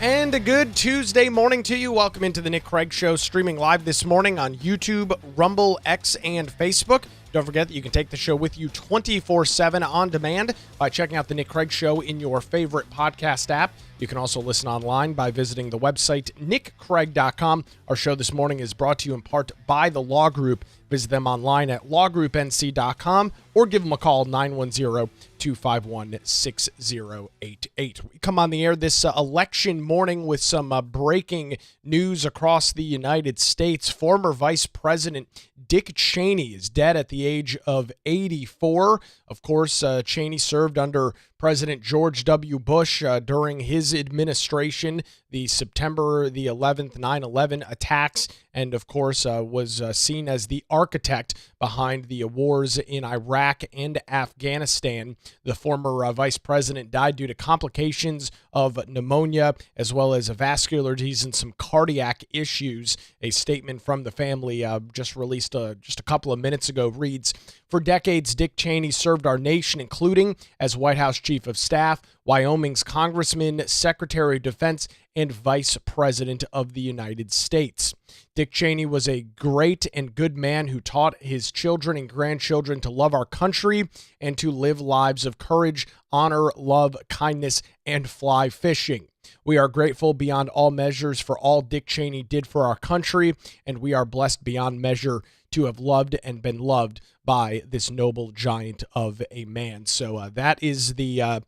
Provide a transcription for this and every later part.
And a good Tuesday morning to you. Welcome into the Nick Craig Show, streaming live this morning on YouTube, Rumble, X, and Facebook. Don't forget that you can take the show with you 24/7 on demand by checking out the Nick Craig Show in your favorite podcast app. You can also listen online by visiting the website nickcraig.com. Our show this morning is brought to you in part by the Law Group. Visit them online at lawgroupnc.com or give them a call, 910-251-6088. We come on the air this election morning with some breaking news across the United States. Former Vice President Dick Cheney is dead at the age of 84. Of course, Cheney served under President George W. Bush during his administration, the September the 11th 9/11 attacks, and of course was seen as the architect behind the wars in Iraq and Afghanistan. The former vice president died due to complications of pneumonia, as well as vascular disease and some cardiac issues. A statement from the family just released just a couple of minutes ago reads, "For decades, Dick Cheney served our nation, including as White House Chief of Staff, Wyoming's Congressman, Secretary of Defense, and Vice President of the United States. Dick Cheney was a great and good man who taught his children and grandchildren to love our country and to live lives of courage, honor, love, kindness, and fly fishing. We are grateful beyond all measures for all Dick Cheney did for our country, and we are blessed beyond measure to have loved and been loved by this noble giant of a man." So that is the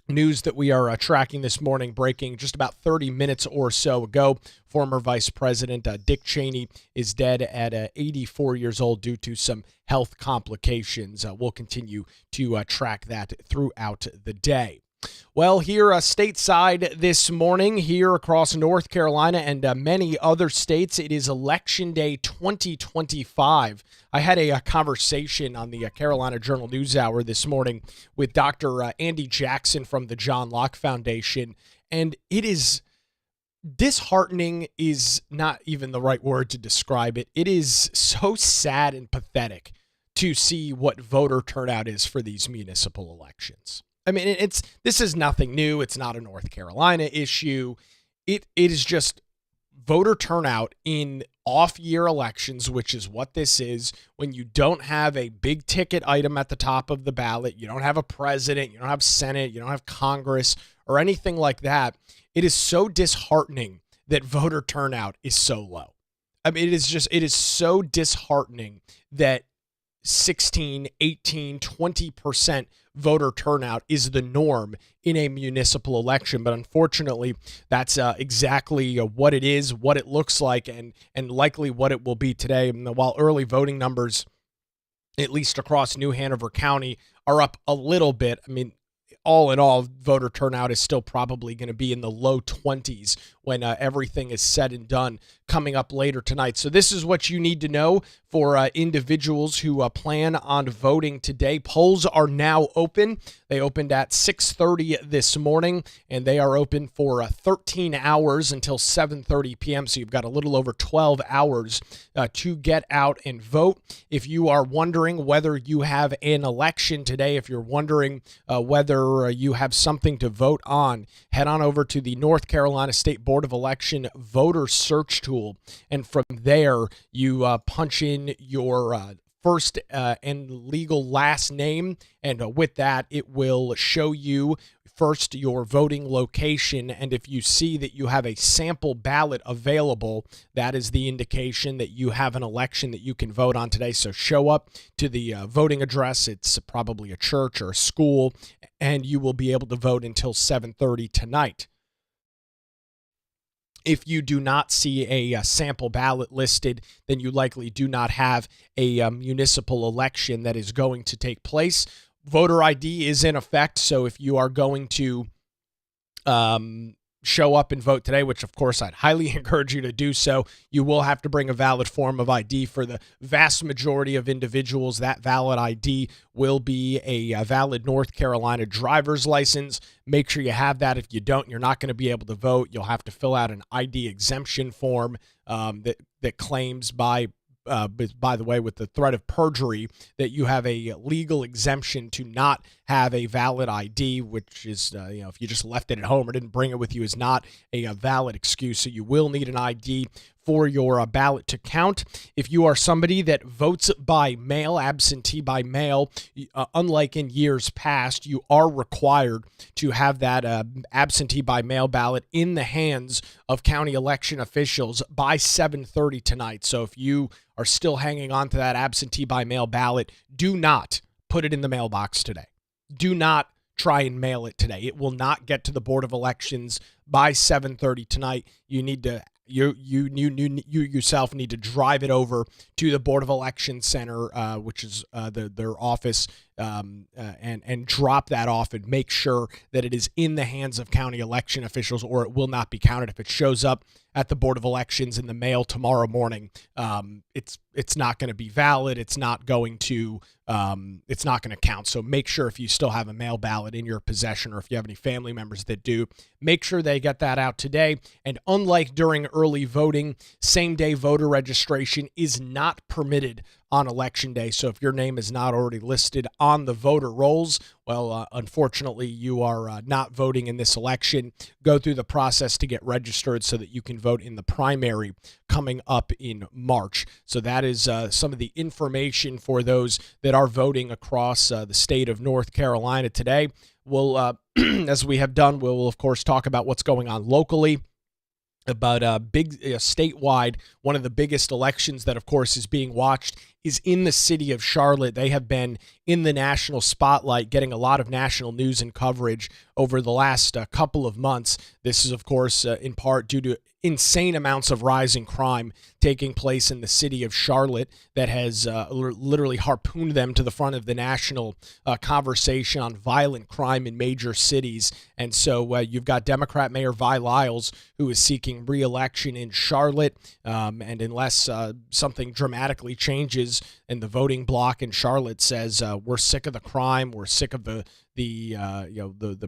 news that we are tracking this morning, breaking just about 30 minutes or so ago. Former Vice President Dick Cheney is dead at 84 years old due to some health complications. We'll continue to track that throughout the day. Well, here stateside this morning, here across North Carolina and many other states, it is Election Day 2025. I had a conversation on the Carolina Journal NewsHour this morning with Dr. Andy Jackson from the John Locke Foundation, and it is disheartening is not even the right word to describe it. It is so sad and pathetic to see what voter turnout is for these municipal elections. I mean, this is nothing new. It's not a North Carolina issue. It is just voter turnout in off-year elections, which is what this is, when you don't have a big ticket item at the top of the ballot, you don't have a president, you don't have Senate, you don't have Congress or anything like that. It is so disheartening that voter turnout is so low. I mean, it is so disheartening that 16, 18, 20% voter turnout is the norm in a municipal election. But unfortunately, that's exactly what it is, what it looks like, and likely what it will be today. And while early voting numbers, at least across New Hanover County, are up a little bit, I mean, all in all, voter turnout is still probably going to be in the low 20s when everything is said and done coming up later tonight. So this is what you need to know for individuals who plan on voting today. Polls are now open. They opened at 6:30 this morning, and they are open for 13 hours until 7:30 p.m. So you've got a little over 12 hours to get out and vote. If you are wondering whether you have an election today, if you're wondering whether you have something to vote on, head on over to the North Carolina State Board of Election voter search tool. And from there, you punch in your first and legal last name. And with that, it will show you first your voting location. And if you see that you have a sample ballot available, that is the indication that you have an election that you can vote on today. So show up to the voting address. It's probably a church or a school, and you will be able to vote until 7:30 tonight. If you do not see a sample ballot listed, then you likely do not have a municipal election that is going to take place. Voter ID is in effect, so if you are going to show up and vote today, which of course I'd highly encourage you to do so, you will have to bring a valid form of ID. For the vast majority of individuals, that valid ID will be a valid North Carolina driver's license. Make sure you have that. If you don't, you're not going to be able to vote. You'll have to fill out an ID exemption form that claims by by the way, with the threat of perjury, that you have a legal exemption to not have a valid ID, which is, if you just left it at home or didn't bring it with you, is not a valid excuse. So you will need an ID for your ballot to count. If you are somebody that votes by mail, absentee by mail, unlike in years past, you are required to have that absentee by mail ballot in the hands of county election officials by 7:30 tonight. So if you are still hanging on to that absentee by mail ballot, do not put it in the mailbox today. Do not try and mail it today. It will not get to the Board of Elections by 7:30 tonight. You need to you yourself need to drive it over to the Board of Elections Center, which is their office, and drop that off and make sure that it is in the hands of county election officials, or it will not be counted. If it shows up at the Board of Elections in the mail tomorrow morning, it's not going to be valid. It's not going to count. So make sure, if you still have a mail ballot in your possession, or if you have any family members that do, make sure they get that out today. And unlike during early voting, same-day voter registration is not permitted on Election Day. So if your name is not already listed on the voter rolls, well, unfortunately, you are not voting in this election. Go through the process to get registered so that you can vote in the primary coming up in March. So that is some of the information for those that are voting across the state of North Carolina today. We'll, as we have done, we'll, of course, talk about what's going on locally. But big statewide, one of the biggest elections that, of course, is being watched is in the city of Charlotte. They have been in the national spotlight, getting a lot of national news and coverage over the last couple of months. This is, of course, in part due to insane amounts of rising crime taking place in the city of Charlotte that has literally harpooned them to the front of the national conversation on violent crime in major cities. And so you've got Democrat Mayor Vi Lyles, who is seeking re-election in Charlotte. And unless something dramatically changes and the voting bloc in Charlotte says we're sick of the crime, we're sick of the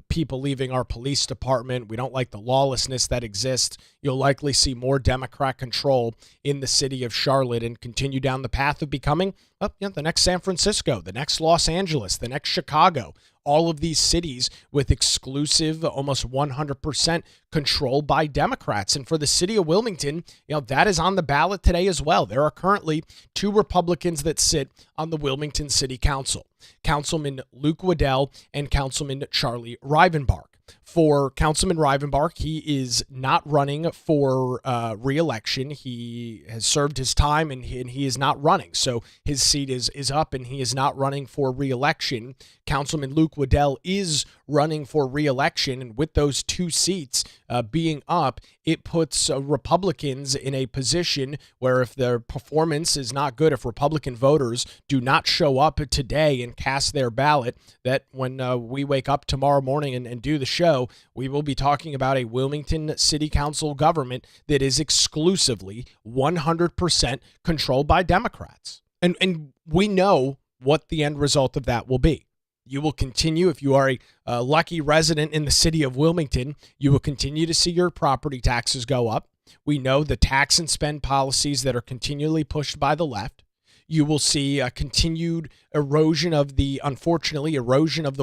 people leaving our police department, we don't like the lawlessness that exists, you'll likely see more Democrat control in the city of Charlotte and continue down the path of becoming the next San Francisco, the next Los Angeles, the next Chicago. All of these cities with exclusive, almost 100% control by Democrats. And for the city of Wilmington, that is on the ballot today as well. There are currently 2 Republicans that sit on the Wilmington City Council, Councilman Luke Waddell and Councilman Charlie Rivenbark. For Councilman Rivenbark, he is not running for re-election. He has served his time and he is not running. So his seat is up and he is not running for re-election. Councilman Luke Waddell is running for re-election. And with those 2 seats being up, it puts Republicans in a position where if their performance is not good, if Republican voters do not show up today and cast their ballot, that when we wake up tomorrow morning and do the show, we will be talking about a Wilmington City Council government that is exclusively 100% controlled by Democrats. And we know what the end result of that will be. You will continue, if you are a lucky resident in the city of Wilmington, you will continue to see your property taxes go up. We know the tax and spend policies that are continually pushed by the left. You will see a continued erosion of the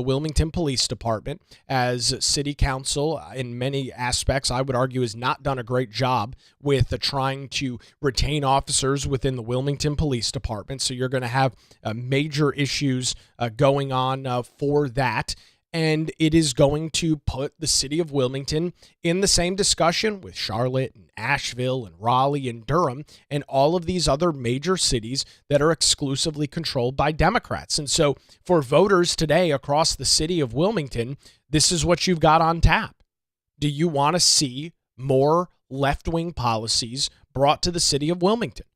Wilmington Police Department, as City Council, in many aspects, I would argue, has not done a great job with trying to retain officers within the Wilmington Police Department. So you're going to have major issues going on for that. And it is going to put the city of Wilmington in the same discussion with Charlotte and Asheville and Raleigh and Durham and all of these other major cities that are exclusively controlled by Democrats. And so for voters today across the city of Wilmington, this is what you've got on tap. Do you want to see more left-wing policies brought to the city of Wilmington?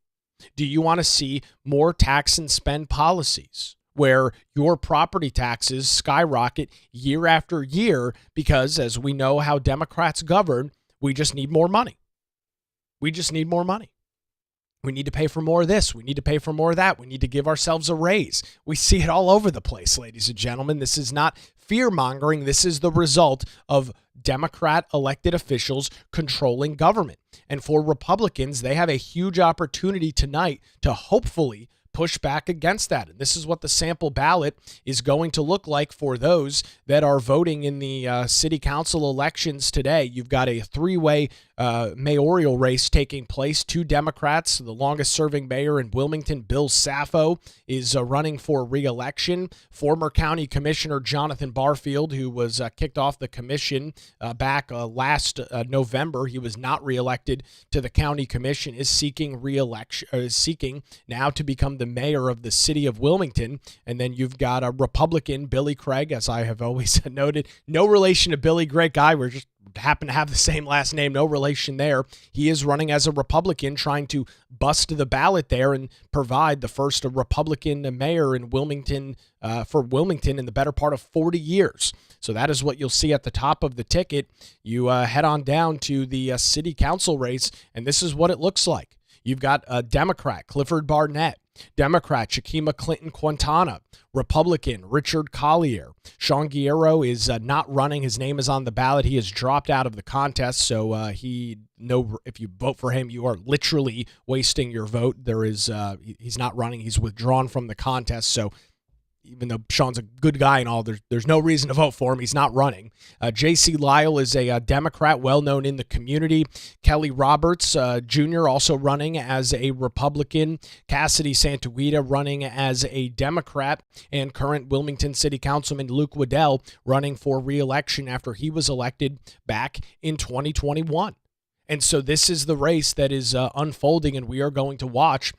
Do you want to see more tax and spend policies where your property taxes skyrocket year after year because, as we know how Democrats govern, we just need more money. We just need more money. We need to pay for more of this. We need to pay for more of that. We need to give ourselves a raise. We see it all over the place, ladies and gentlemen. This is not fear mongering. This is the result of Democrat elected officials controlling government. And for Republicans, they have a huge opportunity tonight to hopefully push back against that. And this is what the sample ballot is going to look like for those that are voting in the city council elections today. You've got a three-way mayoral race taking place. Two Democrats, the longest serving mayor in Wilmington, Bill Saffo, is running for re-election. Former county commissioner Jonathan Barfield, who was kicked off the commission back last November, he was not reelected to the county commission, is seeking re-election, is seeking now to become the mayor of the city of Wilmington. And then you've got a Republican, Billy Craig, as I have always noted, no relation to Billy, great guy. We're just happen to have the same last name, no relation there. He is running as a Republican, trying to bust the ballot there and provide the first Republican mayor in Wilmington for Wilmington in the better part of 40 years. So that is what you'll see at the top of the ticket. You head on down to the city council race, and this is what it looks like. You've got a Democrat, Clifford Barnett, Democrat, Chakima Clinton Quintana, Republican, Richard Collier. Sean Guerrero is not running. His name is on the ballot. He has dropped out of the contest, so if you vote for him, you are literally wasting your vote. He's not running. He's withdrawn from the contest, so even though Sean's a good guy and all, there's no reason to vote for him. He's not running. J.C. Lyle is a Democrat, well-known in the community. Kelly Roberts Jr. also running as a Republican. Cassidy Santaguida running as a Democrat. And current Wilmington City Councilman Luke Waddell running for re-election after he was elected back in 2021. And so this is the race that is unfolding, and we are going to watch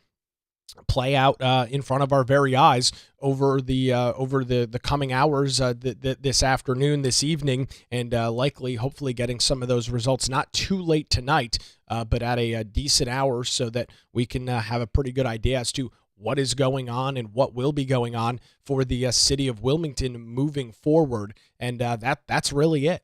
play out in front of our very eyes over the coming hours this afternoon, this evening, and likely, hopefully, getting some of those results not too late tonight, but at a decent hour so that we can have a pretty good idea as to what is going on and what will be going on for the city of Wilmington moving forward. And that's really it.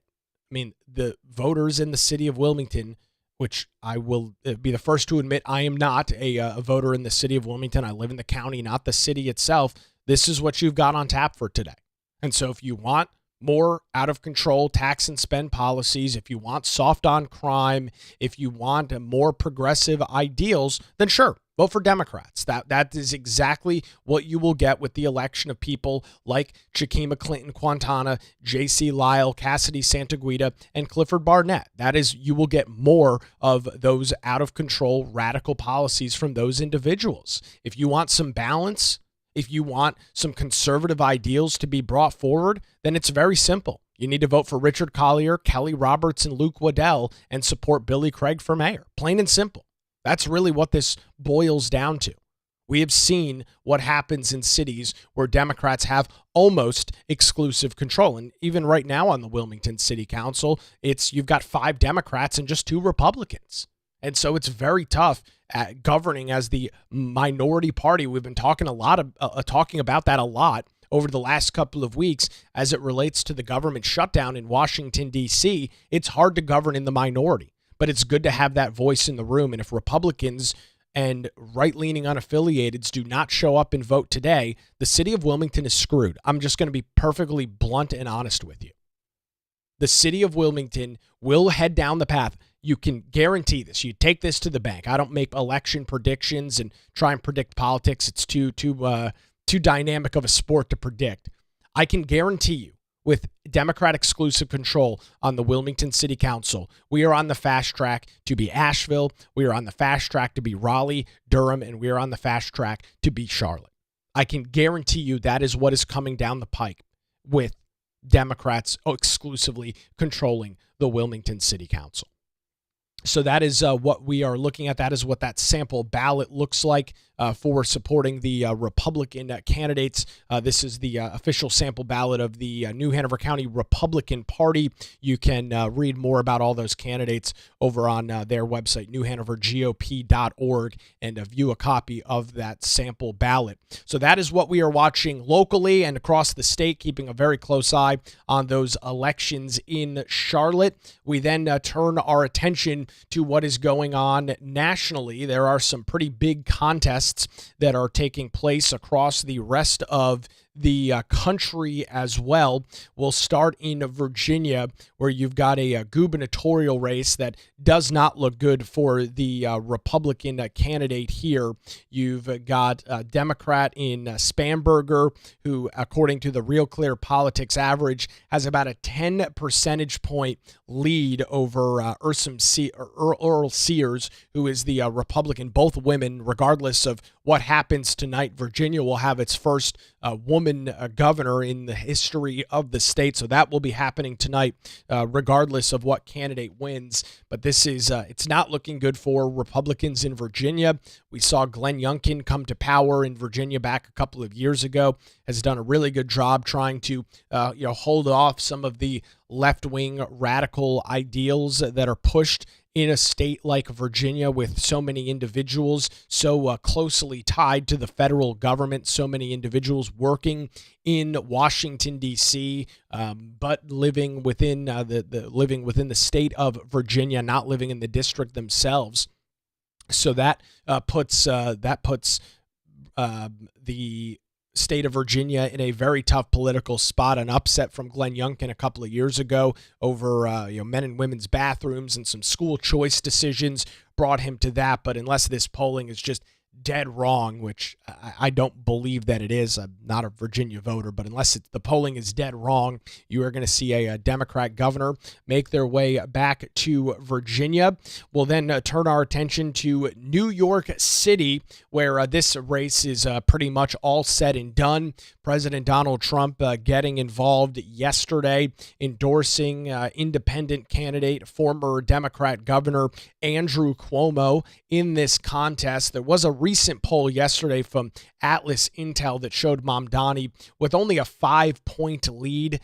I mean, the voters in the city of Wilmington, which I will be the first to admit I am not a voter in the city of Wilmington. I live in the county, not the city itself. This is what you've got on tap for today. And so if you want more out-of-control tax and spend policies, if you want soft on crime, if you want more progressive ideals, then sure, vote for Democrats. That is exactly what you will get with the election of people like Chakima Clinton Quintana, J.C. Lyle, Cassidy Santaguida, and Clifford Barnett. That is, you will get more of those out-of-control radical policies from those individuals. If you want some balance, if you want some conservative ideals to be brought forward, then it's very simple. You need to vote for Richard Collier, Kelly Roberts, and Luke Waddell and support Billy Craig for mayor. Plain and simple. That's really what this boils down to. We have seen what happens in cities where Democrats have almost exclusive control. And even right now on the Wilmington City Council, you've got 5 Democrats and just 2 Republicans. And so it's very tough at governing as the minority party. We've been talking talking about that a lot over the last couple of weeks as it relates to the government shutdown in Washington, D.C. It's hard to govern in the minority, but it's good to have that voice in the room. And if Republicans and right-leaning unaffiliateds do not show up and vote today, the city of Wilmington is screwed. I'm just going to be perfectly blunt and honest with you. The city of Wilmington will head down the path. You can guarantee this. You take this to the bank. I don't make election predictions and try and predict politics. It's too dynamic of a sport to predict. I can guarantee you, with Democrat exclusive control on the Wilmington City Council, we are on the fast track to be Asheville. We are on the fast track to be Raleigh, Durham, and we are on the fast track to be Charlotte. I can guarantee you that is what is coming down the pike with Democrats exclusively controlling the Wilmington City Council. So that is what we are looking at. That is what that sample ballot looks like for supporting the Republican candidates. This is the official sample ballot of the New Hanover County Republican Party. You can read more about all those candidates over on their website, newhanovergop.org, and view a copy of that sample ballot. So that is what we are watching locally and across the state, keeping a very close eye on those elections in Charlotte. We then turn our attention to what is going on nationally. There are some pretty big contests that are taking place across the rest of the country as well. We'll start in Virginia, where you've got a gubernatorial race that does not look good for the Republican candidate here. You've got a Democrat in Spanberger, who, according to the Real Clear Politics average, has about a 10 percentage point lead over Earl Sears, who is the Republican. Both women, regardless of what happens tonight, Virginia will have its first woman governor in the history of the state. So that will be happening tonight, regardless of what candidate wins. But this is it's not looking good for Republicans in Virginia. We saw Glenn Youngkin come to power in Virginia back a couple of years ago, has done a really good job trying to hold off some of the left-wing radical ideals that are pushed in a state like Virginia, with so many individuals so closely tied to the federal government, so many individuals working in Washington, D.C., but living within living within the state of Virginia, not living in the district themselves. So that puts the state of Virginia in a very tough political spot. An upset from Glenn Youngkin a couple of years ago over men and women's bathrooms and some school choice decisions brought him to that. But unless this polling is just dead wrong, which I don't believe that it is. I'm not a Virginia voter, but unless the polling is dead wrong, you are going to see a Democrat governor make their way back to Virginia. We'll then turn our attention to New York City, where this race is pretty much all said and done. President Donald Trump getting involved yesterday, endorsing independent candidate, former Democrat Governor Andrew Cuomo in this contest. There was a recent poll yesterday from Atlas Intel that showed Mamdani with only a 5-point lead.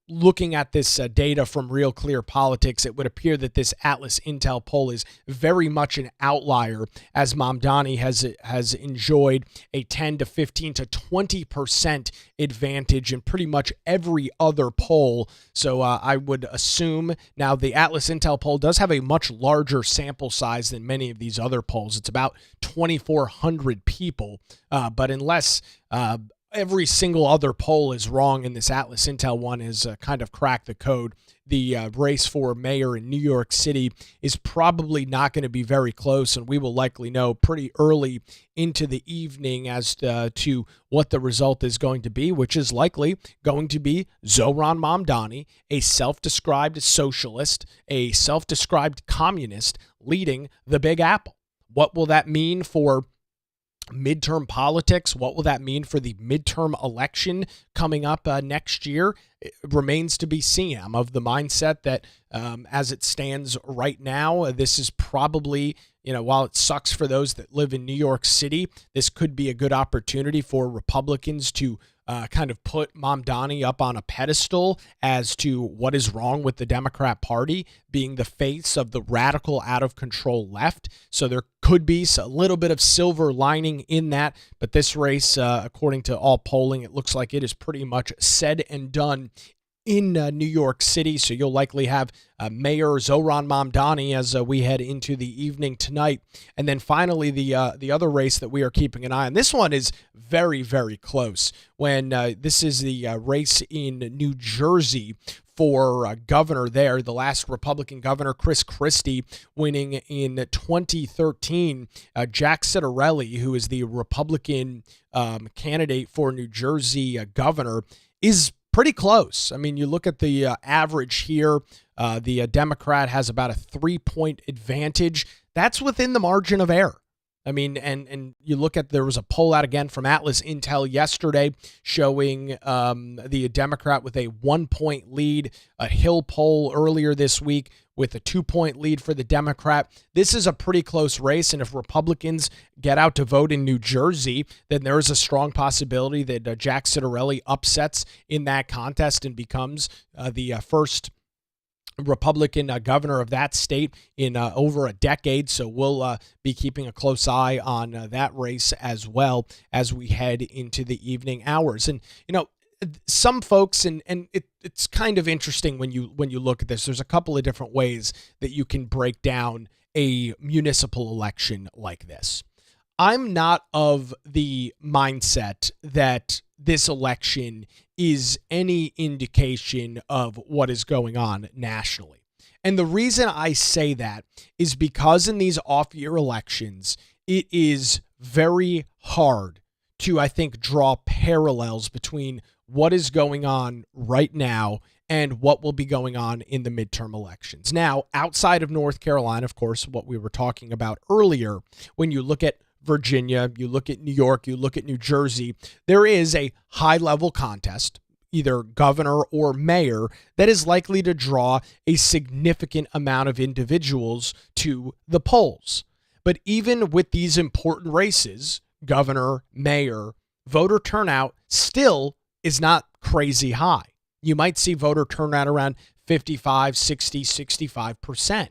Looking at this data from Real Clear Politics, it would appear that this Atlas Intel poll is very much an outlier, as Mamdani has enjoyed a 10 to 15 to 20% advantage in pretty much every other poll. So I would assume now the Atlas Intel poll does have a much larger sample size than many of these other polls. It's about 2,400 people, but unless every single other poll is wrong, and this Atlas Intel one has kind of cracked the code, the race for mayor in New York City is probably not going to be very close, and we will likely know pretty early into the evening as to what the result is going to be, which is likely going to be Zohran Mamdani, a self-described socialist, a self-described communist, leading the Big Apple. What will that mean for midterm politics? What will that mean for the midterm election coming up next year? It remains to be seen. I'm of the mindset that as it stands right now, this is probably, while it sucks for those that live in New York City, this could be a good opportunity for Republicans to kind of put Mamdani up on a pedestal as to what is wrong with the Democrat Party being the face of the radical, out-of-control left. So there could be a little bit of silver lining in that. But this race, according to all polling, it looks like it is pretty much said and done in New York City. So you'll likely have Mayor Zohran Mamdani as we head into the evening tonight. And then finally, the other race that we are keeping an eye on. This one is very, very close. When this is the race in New Jersey for governor there, the last Republican governor, Chris Christie, winning in 2013. Jack Ciattarelli, who is the Republican candidate for New Jersey governor, is pretty close. I mean, you look at the average here, the Democrat has about a 3-point advantage. That's within the margin of error. I mean, and you look at, there was a poll out again from Atlas Intel yesterday showing the Democrat with a 1-point lead, a Hill poll earlier this week with a 2-point lead for the Democrat. This is a pretty close race, and if Republicans get out to vote in New Jersey, then there is a strong possibility that Jack Ciattarelli upsets in that contest and becomes the first Republican governor of that state in over a decade. So we'll be keeping a close eye on that race as well as we head into the evening hours. And, some folks, and it's kind of interesting when you look at this, there's a couple of different ways that you can break down a municipal election like this. I'm not of the mindset that this election is any indication of what is going on nationally. And the reason I say that is because in these off-year elections, it is very hard to, I think, draw parallels between what is going on right now and what will be going on in the midterm elections. Now, outside of North Carolina, of course, what we were talking about earlier, when you look at Virginia, you look at New York, you look at New Jersey, there is a high-level contest, either governor or mayor, that is likely to draw a significant amount of individuals to the polls. But even with these important races, governor, mayor, voter turnout still is not crazy high. You might see voter turnout around 55, 60, 65%.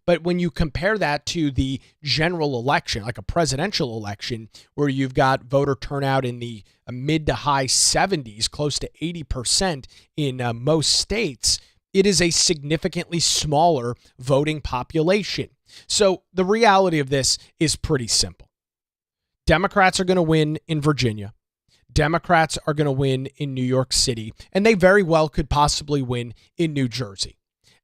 But when you compare that to the general election, like a presidential election, where you've got voter turnout in the mid to high 70s, close to 80% in most states, it is a significantly smaller voting population. So the reality of this is pretty simple. Democrats are going to win in Virginia. Democrats are going to win in New York City, and they very well could possibly win in New Jersey.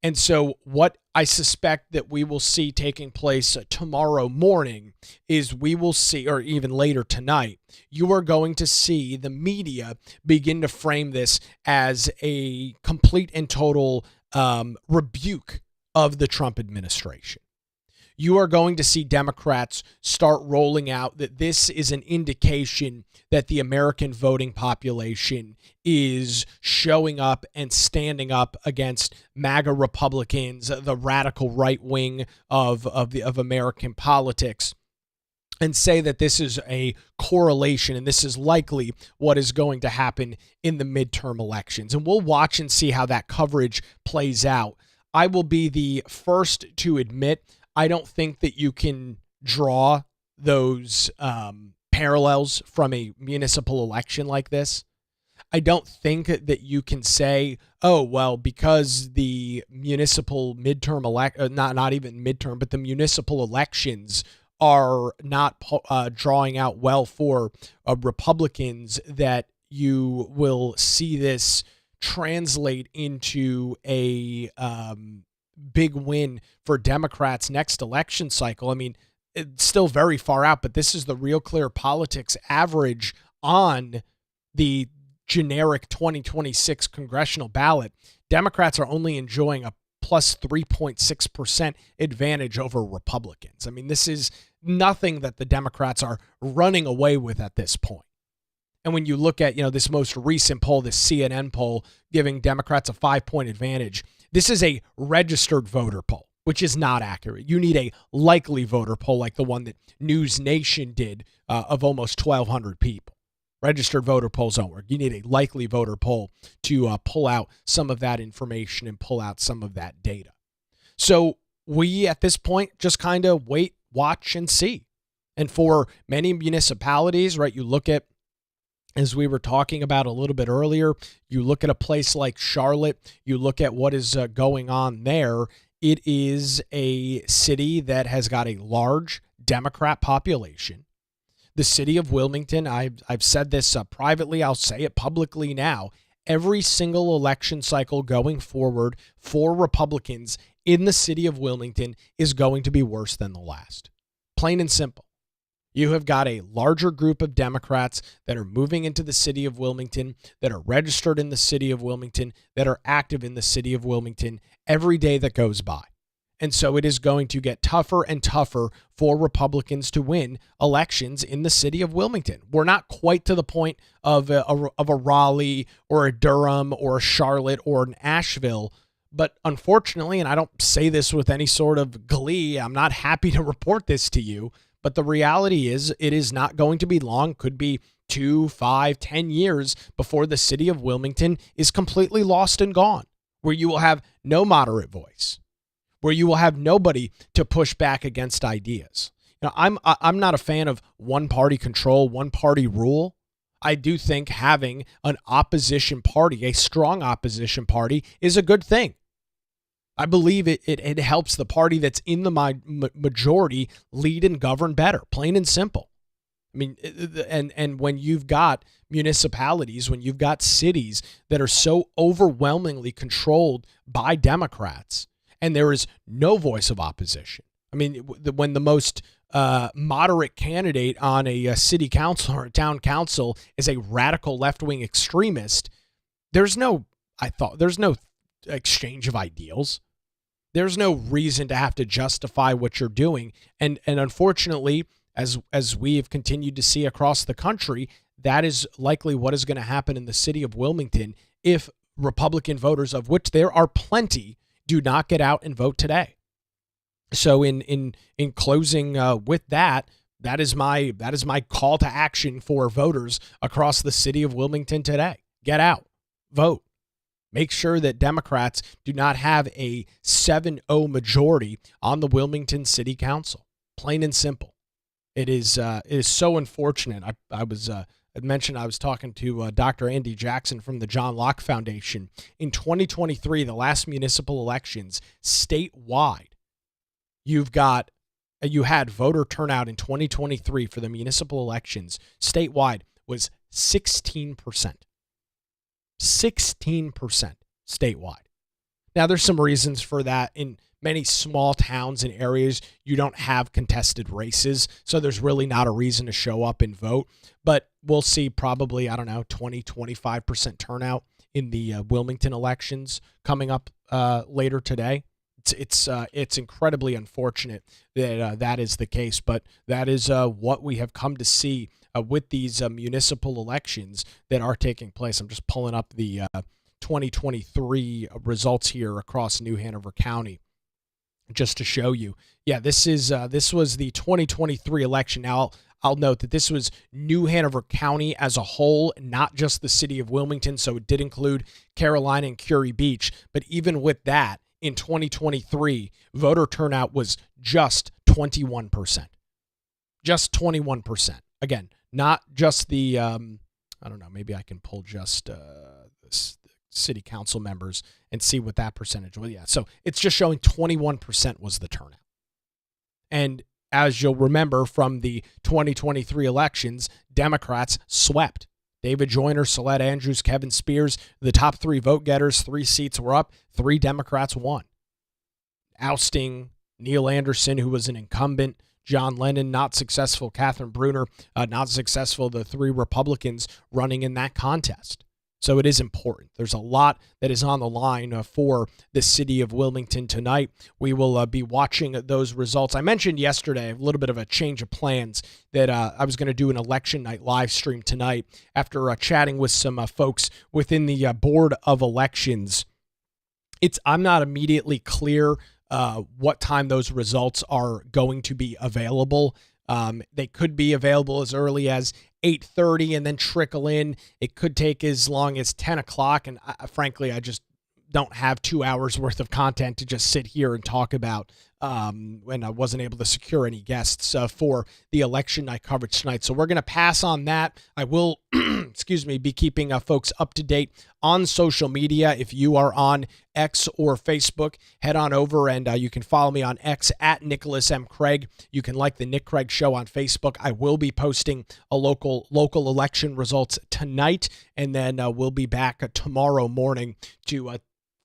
And so what I suspect that we will see taking place tomorrow morning is we will see, or even later tonight, you are going to see the media begin to frame this as a complete and total rebuke of the Trump administration. You are going to see Democrats start rolling out that this is an indication that the American voting population is showing up and standing up against MAGA Republicans, the radical right wing of American politics, and say that this is a correlation and this is likely what is going to happen in the midterm elections. And we'll watch and see how that coverage plays out. I will be the first to admit I don't think that you can draw those parallels from a municipal election like this. I don't think that you can say, oh, well, because the municipal midterm not even midterm, but the municipal elections are not drawing out well for Republicans, that you will see this translate into a big win for Democrats next election cycle. I mean, it's still very far out, but this is the Real Clear Politics average on the generic 2026 congressional ballot. Democrats are only enjoying a plus 3.6% advantage over Republicans. I mean, this is nothing that the Democrats are running away with at this point. And when you look at, this most recent poll, this CNN poll giving Democrats a 5-point advantage, this is a registered voter poll, which is not accurate. You need a likely voter poll like the one that News Nation did of almost 1,200 people. Registered voter polls don't work. You need a likely voter poll to pull out some of that information and pull out some of that data. So we, at this point, just kind of wait, watch, and see. And for many municipalities, right, you look at, as we were talking about a little bit earlier, you look at a place like Charlotte, you look at what is going on there. It is a city that has got a large Democrat population. The city of Wilmington, I've said this privately, I'll say it publicly now. Every single election cycle going forward for Republicans in the city of Wilmington is going to be worse than the last. Plain and simple. You have got a larger group of Democrats that are moving into the city of Wilmington, that are registered in the city of Wilmington, that are active in the city of Wilmington every day that goes by. And so it is going to get tougher and tougher for Republicans to win elections in the city of Wilmington. We're not quite to the point of a Raleigh or a Durham or a Charlotte or an Asheville. But unfortunately, and I don't say this with any sort of glee, I'm not happy to report this to you, but the reality is it is not going to be long, could be 2, 5, 10 years before the city of Wilmington is completely lost and gone, where you will have no moderate voice, where you will have nobody to push back against ideas. I'm not a fan of one-party control, one-party rule. I do think having an opposition party, a strong opposition party, is a good thing. I believe it helps the party that's in the majority lead and govern better, plain and simple. I mean, and when you've got municipalities, when you've got cities that are so overwhelmingly controlled by Democrats, and there is no voice of opposition. I mean, when the most moderate candidate on a city council or a town council is a radical left-wing extremist, there's no exchange of ideals. There's no reason to have to justify what you're doing. And unfortunately, as we have continued to see across the country, that is likely what is going to happen in the city of Wilmington if Republican voters, of which there are plenty, do not get out and vote today. So in closing with that is my call to action for voters across the city of Wilmington today. Get out, vote. Make sure that Democrats do not have a 7-0 majority on the Wilmington City Council. Plain and simple. It is so unfortunate. I mentioned I was talking to Dr. Andy Jackson from the John Locke Foundation. In 2023, the last municipal elections statewide, you had voter turnout in 2023 for the municipal elections statewide was 16%. 16% statewide. Now, there's some reasons for that. In many small towns and areas, you don't have contested races, so there's really not a reason to show up and vote. But we'll see probably, 20-25% turnout in the Wilmington elections coming up later today. It's incredibly unfortunate that that is the case, but that is what we have come to see with these municipal elections that are taking place. I'm just pulling up the 2023 results here across New Hanover County just to show you. Yeah, this was the 2023 election. Now, I'll note that this was New Hanover County as a whole, not just the city of Wilmington, so it did include Carolina and Curie Beach. But even with that, in 2023, voter turnout was just 21%. Just 21%. Again, not just the, maybe I can pull just the city council members and see what that percentage was. Yeah, so it's just showing 21% was the turnout. And as you'll remember from the 2023 elections, Democrats swept. David Joyner, Celeste Andrews, Kevin Spears, the top 3 vote getters, 3 seats were up, 3 Democrats won. Ousting Neil Anderson, who was an incumbent, John Lennon, not successful, Catherine Bruner, not successful, the 3 Republicans running in that contest. So it is important. There's a lot that is on the line for the city of Wilmington tonight. We will be watching those results. I mentioned yesterday a little bit of a change of plans that I was going to do an election night live stream tonight after chatting with some folks within the Board of Elections. I'm not immediately clear what time those results are going to be available. They could be available as early as 8:30 and then trickle in. It could take as long as 10 o'clock. And frankly, I just don't have 2 hours worth of content to just sit here and talk about when I wasn't able to secure any guests for the election night coverage tonight. So we're going to pass on that. I will, be keeping folks up to date on social media. If you are on X or Facebook, head on over and you can follow me on X at Nicholas M. Craig. You can like the Nick Craig Show on Facebook. I will be posting a local election results tonight, and then we'll be back tomorrow morning to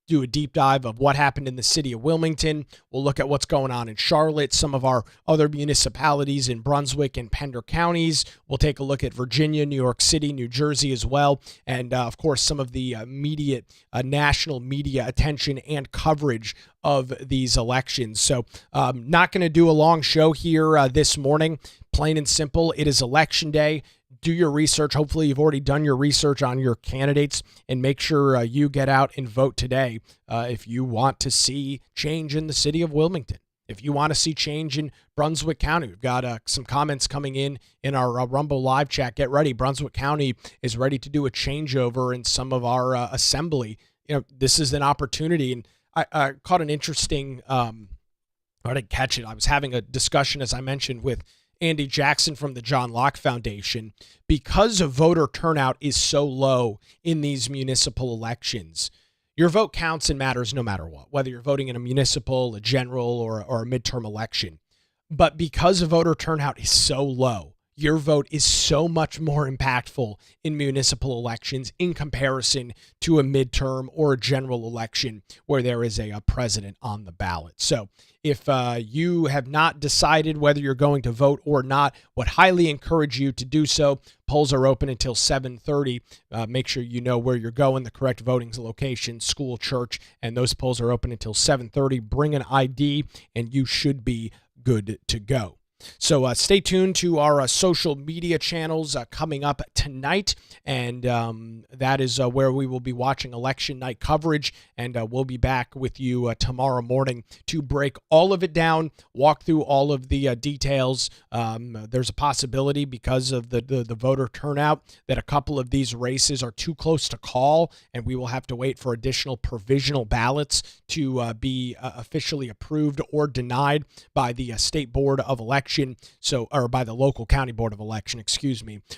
do a deep dive of what happened in the city of Wilmington. We'll look at what's going on in Charlotte, some of our other municipalities in Brunswick and Pender counties. We'll take a look at Virginia, New York City, New Jersey as well. And of course, some of the immediate national media attention and coverage of these elections. So not going to do a long show here this morning. Plain and simple, it is election day. Do your research. Hopefully you've already done your research on your candidates, and make sure you get out and vote today if you want to see change in the city of Wilmington. If you want to see change in Brunswick County, we've got some comments coming in our Rumble live chat. Get ready. Brunswick County is ready to do a changeover in some of our assembly. This is an opportunity. And I caught an interesting, I didn't catch it. I was having a discussion, as I mentioned, with Andy Jackson from the John Locke Foundation. Because voter turnout is so low in these municipal elections, your vote counts and matters no matter what, whether you're voting in a municipal, a general, or a midterm election. But because voter turnout is so low, your vote is so much more impactful in municipal elections in comparison to a midterm or a general election where there is a president on the ballot. So if you have not decided whether you're going to vote or not, would highly encourage you to do so. Polls are open until 7:30. Make sure you know where you're going, the correct voting location, school, church, and those polls are open until 7:30. Bring an ID, and you should be good to go. So stay tuned to our social media channels coming up tonight, and that is where we will be watching election night coverage, and we'll be back with you tomorrow morning to break all of it down, walk through all of the details. There's a possibility because of the voter turnout that a couple of these races are too close to call, and we will have to wait for additional provisional ballots to be officially approved or denied by the State Board of Election. Or by the local county board of election,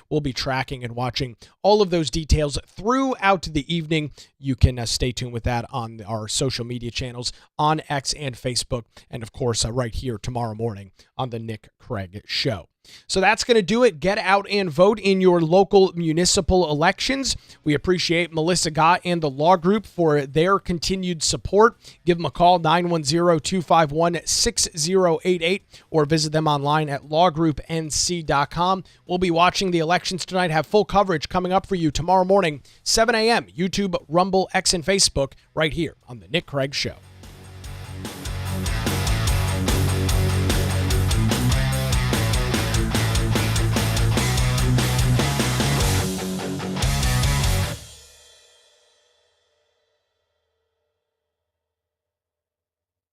We'll be tracking and watching all of those details throughout the evening. You can stay tuned with that on our social media channels on X and Facebook, and of course, right here tomorrow morning on the Nick Craig Show. So that's going to do it. Get out and vote in your local municipal elections. We appreciate Melissa Gott and the Law Group for their continued support. Give them a call, 910-251-6088, or visit them online at lawgroupnc.com. We'll be watching the elections tonight. Have full coverage coming up for you tomorrow morning, 7 a.m., YouTube, Rumble, X, and Facebook, right here on The Nick Craig Show.